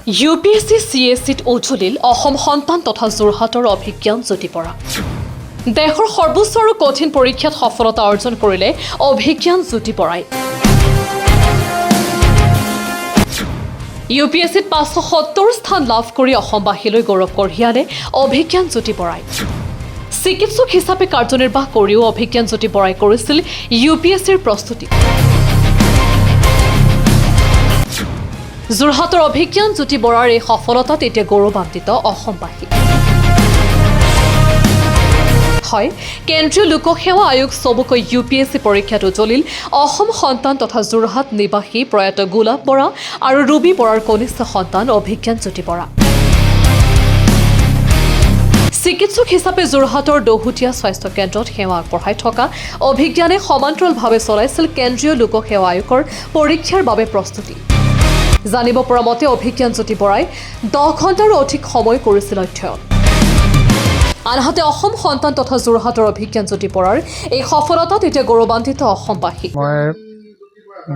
UPSC CSCত উজ্জ্বলিল Assam সন্তান তথা যোৰহাটৰ অভিজ্ঞান জ্যোতি বৰা। দেশৰ সৰ্বোচ্চ আৰু কঠিন পৰীক্ষাত সফলতা অৰ্জন কৰিলে অভিজ্ঞান জ্যোতি বৰাই। UPSCত 570 স্থান লাভ কৰি অসমবাসীলৈ গৌৰৱ কঢ়িয়ালে অভিজ্ঞান জ্যোতি বৰাই। চিকিৎসক হিচাপে কাৰ্যনিৰ্বাহ কৰিও অভিজ্ঞান জ্যোতি বৰাই কৰিছিল UPSCৰ প্ৰস্তুতি। যোৰহাটৰ অভিজ্ঞান জ্যোতি বৰাৰ এই সফলতাত এতিয়া গৌৰৱান্বিত অসমবাসী। হয়, কেন্দ্ৰীয় লোকসেৱা আয়োগ চবুকৈ UPSC পৰীক্ষাত উজ্জ্বলিল অসম সন্তান তথা যোৰহাট নিবাসী প্ৰয়াত গোলাপ বৰা আৰু ৰুবি বৰাৰ কনিষ্ঠ সন্তান অভিজ্ঞান জ্যোতি বৰা। চিকিৎসক হিচাপে যোৰহাটৰ দহোটীয়া স্বাস্থ্য কেন্দ্ৰত সেৱা আগবঢ়াই থকা অভিজ্ঞানে সমান্তৰালভাৱে চলাইছিল কেন্দ্ৰীয় লোকসেৱা আয়োগৰ পৰীক্ষাৰ বাবে প্ৰস্তুতি। জানিব পৰা মতে অভিজ্ঞান জ্যোতি বৰাই 10 ঘণ্টাৰো অধিক সময় কৰিছিল অধ্যয়ন। আনহাতে অসম সন্তান তথা যোৰহাটৰ অভিজ্ঞান জ্যোতি বৰাৰ এই সফলতাত এতিয়া গৌৰৱান্বিত অসমবাসী।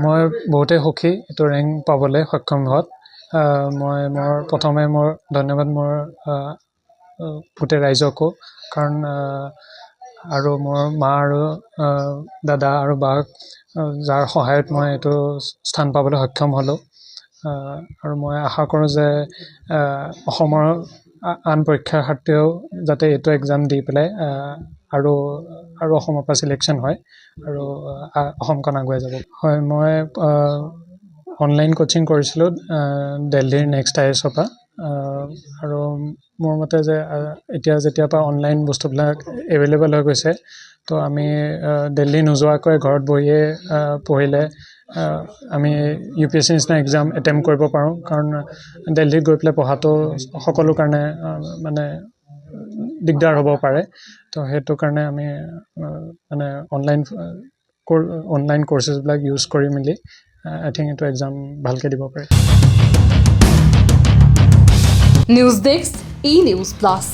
মই বহুতে সুখী এইটো ৰেংক পাবলৈ সক্ষম হোৱাত। মোৰ প্ৰথমে মোৰ ধন্যবাদ মোৰ গোটেই ৰাইজকো, কাৰণ আৰু মোৰ মা আৰু দাদা আৰু বাক যাৰ সহায়ত মই এইটো স্থান পাবলৈ সক্ষম হ'লোঁ। আৰু মই আশা কৰোঁ যে অসমৰ আন পৰীক্ষাৰ্থীও যাতে এইটো এক্সাম দি পেলাই আৰু অসমৰ পৰা চিলেকশ্যন হয় আৰু অসমখন আগুৱাই যাব। হয়, মই অনলাইন কোচিং কৰিছিলোঁ দিল্লীৰ নেক্সট IAS পৰা। আৰু মোৰ মতে যে এতিয়া যেতিয়াৰ পৰা অনলাইন বস্তুবিলাক এভেইলেবল হৈ গৈছে, তো আমি দিল্লী নোযোৱাকৈ ঘৰত বহিয়ে পঢ়িলে আমি UPSC নিচিনা এক্সাম এটেম্প কৰিব পাৰোঁ। কাৰণ দিল্লীত গৈ পেলাই পঢ়াটো সকলো কাৰণে মানে দিগদাৰ হ'ব পাৰে। তো সেইটো কাৰণে আমি মানে অনলাইন কৰ্চেছবিলাক ইউজ কৰি মেলি আই থিংক এইটো এক্সাম ভালকৈ দিব পাৰে। News desk, E-News Plus।